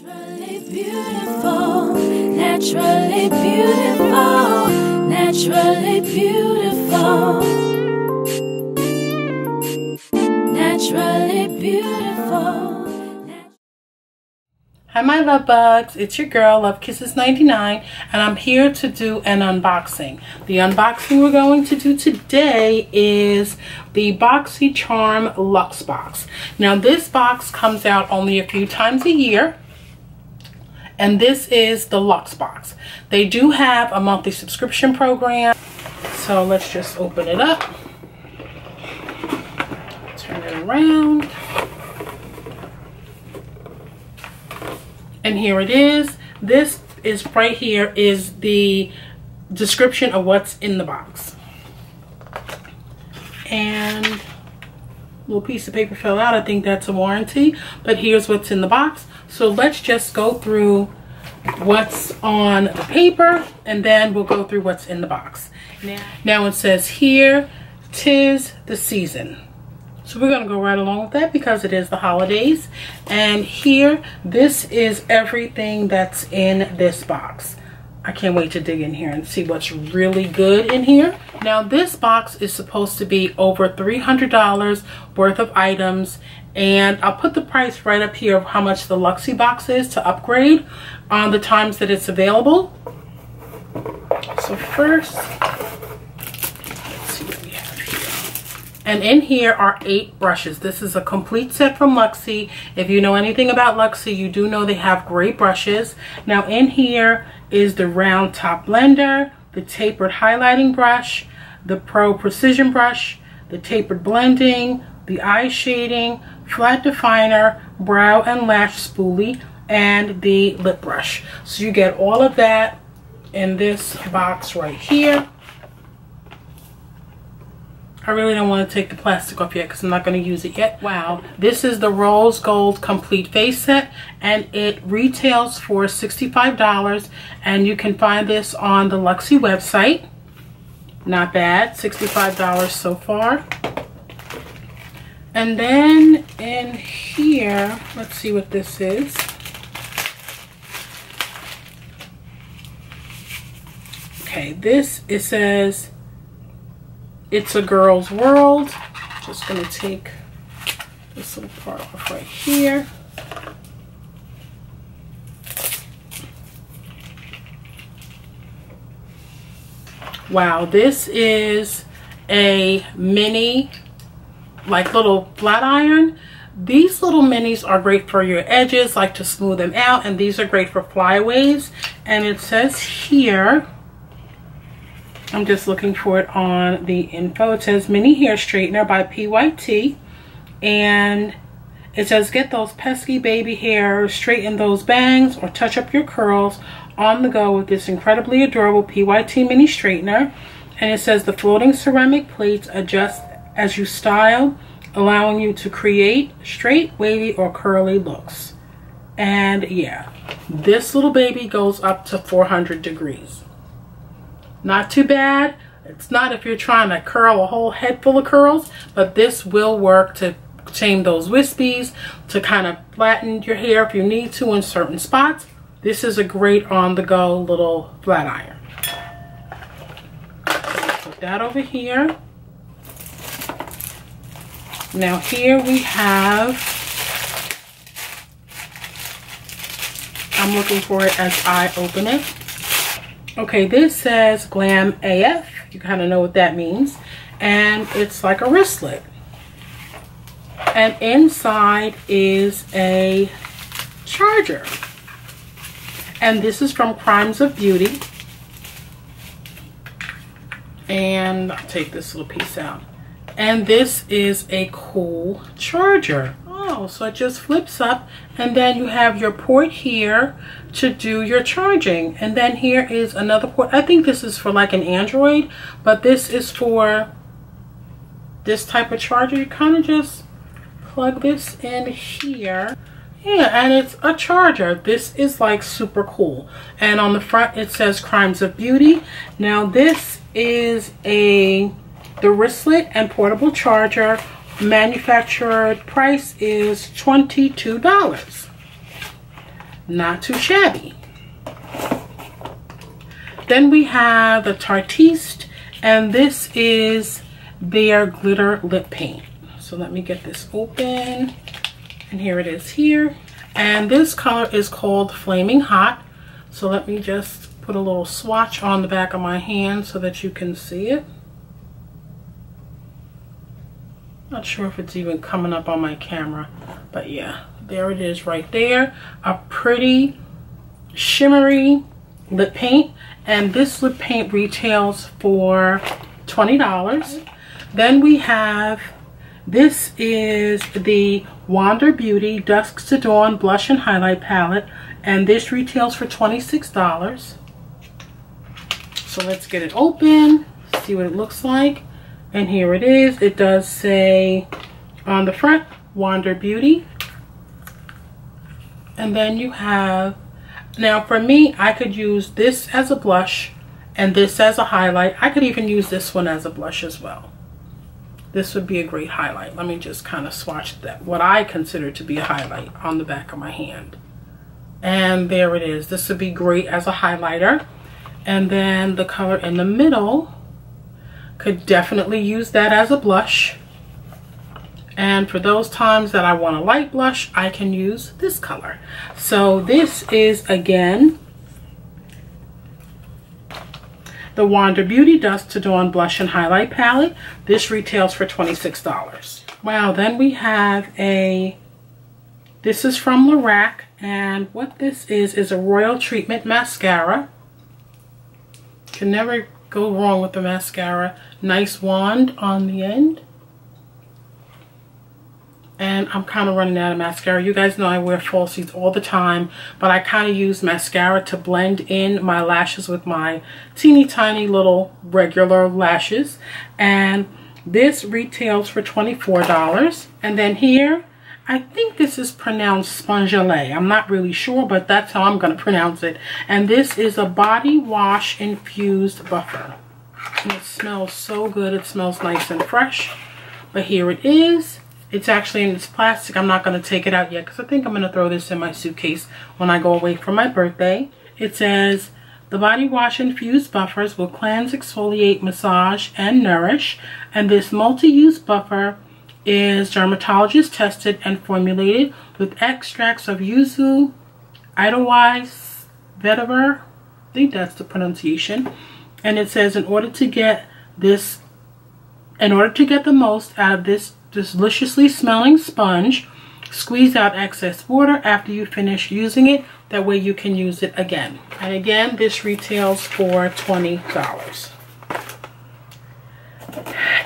Naturally beautiful, naturally beautiful, naturally beautiful, naturally beautiful. Hi my love bugs, it's your girl Love Kisses 99 and I'm here to do an unboxing. The unboxing we're going to do today is the Boxycharm Luxe box. Now this box comes out only a few times a year and this is the Luxe box. They do have a monthly subscription program, so let's just open it up, turn it around. And here it is. This is right here is the description of what's in the box. And a little piece of paper fell out. I think that's a warranty. But here's what's in the box. So let's just go through what's on the paper and then we'll go through what's in the box. Now it says here, 'tis the season. So we're going to go right along with that because it is the holidays. And here, this is everything that's in this box. I can't wait to dig in here and see what's really good in here. Now this box is supposed to be over $300 worth of items. And I'll put the price right up here of how much the Luxe box is to upgrade on the times that it's available. So first, let's see what we have here. And in here are 8 brushes. This is a complete set from Luxe. If you know anything about Luxe, you do know they have great brushes. Now in here is the round top blender, the tapered highlighting brush, the Pro Precision brush, the tapered blending, the eye shading, flat definer, brow and lash spoolie, and the lip brush. So you get all of that in this box right here. I really don't want to take the plastic off yet because I'm not going to use it yet. Wow. This is the Rose Gold Complete Face Set and it retails for $65 and you can find this on the Luxe website. Not bad. $65 so far. And then in here, let's see what this is. Okay, this, it says, It's a Girl's World. Just going to take this little part off right here. Wow, this is a mini, like little flat iron. These little minis are great for your edges, like to smooth them out, and these are great for flyaways. And it says here, I'm just looking for it on the info. It says mini hair straightener by PYT. And it says get those pesky baby hairs, straighten those bangs, or touch up your curls on the go with this incredibly adorable PYT mini straightener. And it says the floating ceramic plates adjust as you style, allowing you to create straight, wavy, or curly looks. And yeah, this little baby goes up to 400 degrees. Not too bad. It's not if you're trying to curl a whole head full of curls, but this will work to tame those wispies, to kind of flatten your hair if you need to in certain spots. This is a great on-the-go little flat iron. Put that over here. Now here we have, I'm looking for it as I open it. Okay, this says Glam AF. You kind of know what that means. And it's like a wristlet. And inside is a charger. And this is from Crimes of Beauty. And I'll take this little piece out. And this is a cool charger. Oh, so it just flips up and then you have your port here to do your charging. And then here is another port. I think this is for like an Android, but this is for this type of charger. You kind of just plug this in here. Yeah, and it's a charger. This is like super cool. And on the front it says Crimes of Beauty. Now this is the wristlet and portable charger. Manufacturer price is $22. Not too shabby. Then we have the Artiste, and this is their glitter lip paint. So let me get this open, and here it is here. And this color is called Flaming Hot. So let me just put a little swatch on the back of my hand so that you can see it. Not sure if it's even coming up on my camera, but yeah, there it is right there. A pretty shimmery lip paint, and this lip paint retails for $20. Then we have, this is the Wander Beauty Dusk to Dawn Blush and Highlight Palette, and this retails for $26. So let's get it open, see what it looks like. And here it is. It does say on the front, Wander Beauty. And then you have, now for me, I could use this as a blush and this as a highlight. I could even use this one as a blush as well. This would be a great highlight. Let me just kind of swatch that, what I consider to be a highlight, on the back of my hand. And there it is. This would be great as a highlighter. And then the color in the middle, could definitely use that as a blush. And for those times that I want a light blush, I can use this color. So this is, again, the Wander Beauty Dusk to Dawn Blush and Highlight Palette. This retails for $26. Wow, then we have a, this is from Lorac, and what this is a Royal Treatment Mascara. Can never go wrong with the mascara. Nice wand on the end. And I'm kind of running out of mascara. You guys know I wear falsies all the time, but I kind of use mascara to blend in my lashes with my teeny tiny little regular lashes. And this retails for $24. And then here, I think this is pronounced Spongelet. I'm not really sure, but that's how I'm going to pronounce it. And this is a body wash infused buffer. And it smells so good. It smells nice and fresh. But here it is. It's actually in this plastic. I'm not going to take it out yet because I think I'm going to throw this in my suitcase when I go away for my birthday. It says, the body wash infused buffers will cleanse, exfoliate, massage, and nourish. And this multi-use buffer is dermatologist tested and formulated with extracts of yuzu, Edelweiss, vetiver, I think that's the pronunciation. And it says, in order to get the most out of this deliciously smelling sponge, squeeze out excess water after you finish using it. That way you can use it again. And again, this retails for $20.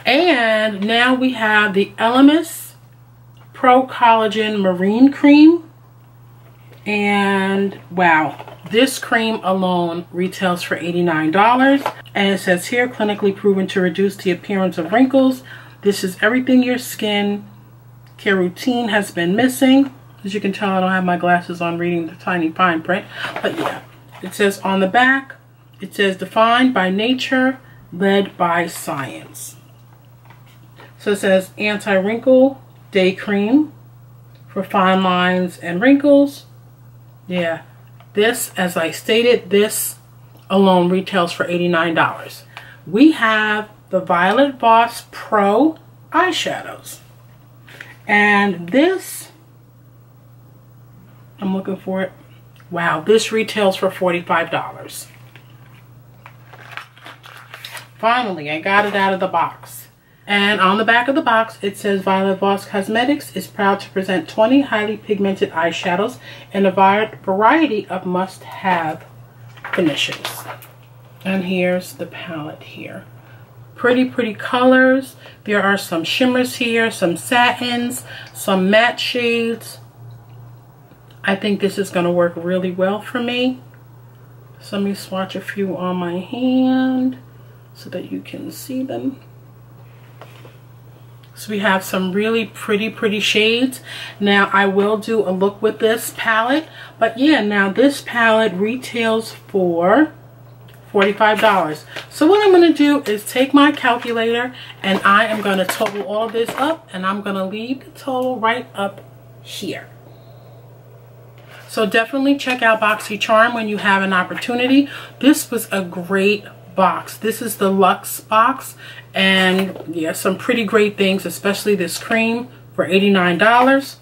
And now we have the Elemis Pro Collagen Marine Cream. And wow, this cream alone retails for $89. And it says here, clinically proven to reduce the appearance of wrinkles. This is everything your skin care routine has been missing. As you can tell, I don't have my glasses on reading the tiny fine print. But yeah, it says on the back, it says defined by nature, led by science. So it says anti-wrinkle day cream for fine lines and wrinkles. Yeah, this, as I stated, this alone retails for $89. We have the Violet Voss Pro eyeshadows. And this, I'm looking for it. Wow, this retails for $45. Finally, I got it out of the box. And on the back of the box, it says Violet Voss Cosmetics is proud to present 20 highly pigmented eyeshadows in a variety of must-have finishes. And here's the palette here. Pretty, pretty colors. There are some shimmers here, some satins, some matte shades. I think this is going to work really well for me. So let me swatch a few on my hand so that you can see them. So we have some really pretty shades. Now I will do a look with this palette. But yeah, now this palette retails for $45. So what I'm going to do is take my calculator and I am going to total all of this up, and I'm going to leave the total right up here. So definitely check out Boxycharm when you have an opportunity. This was a great box. This is the Luxe box, and yeah, some pretty great things, especially this cream for $89.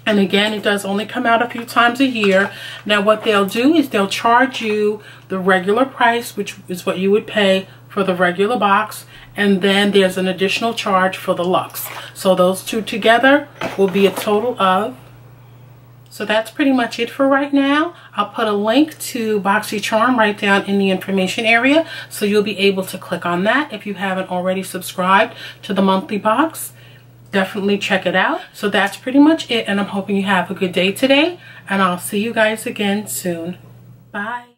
And again, it does only come out a few times a year. Now what they'll do is they'll charge you the regular price, which is what you would pay for the regular box, and then there's an additional charge for the Luxe. So those two together will be a total of. So that's pretty much it for right now. I'll put a link to Boxycharm right down in the information area, so you'll be able to click on that if you haven't already subscribed to the monthly box. Definitely check it out. So that's pretty much it, and I'm hoping you have a good day today, and I'll see you guys again soon. Bye.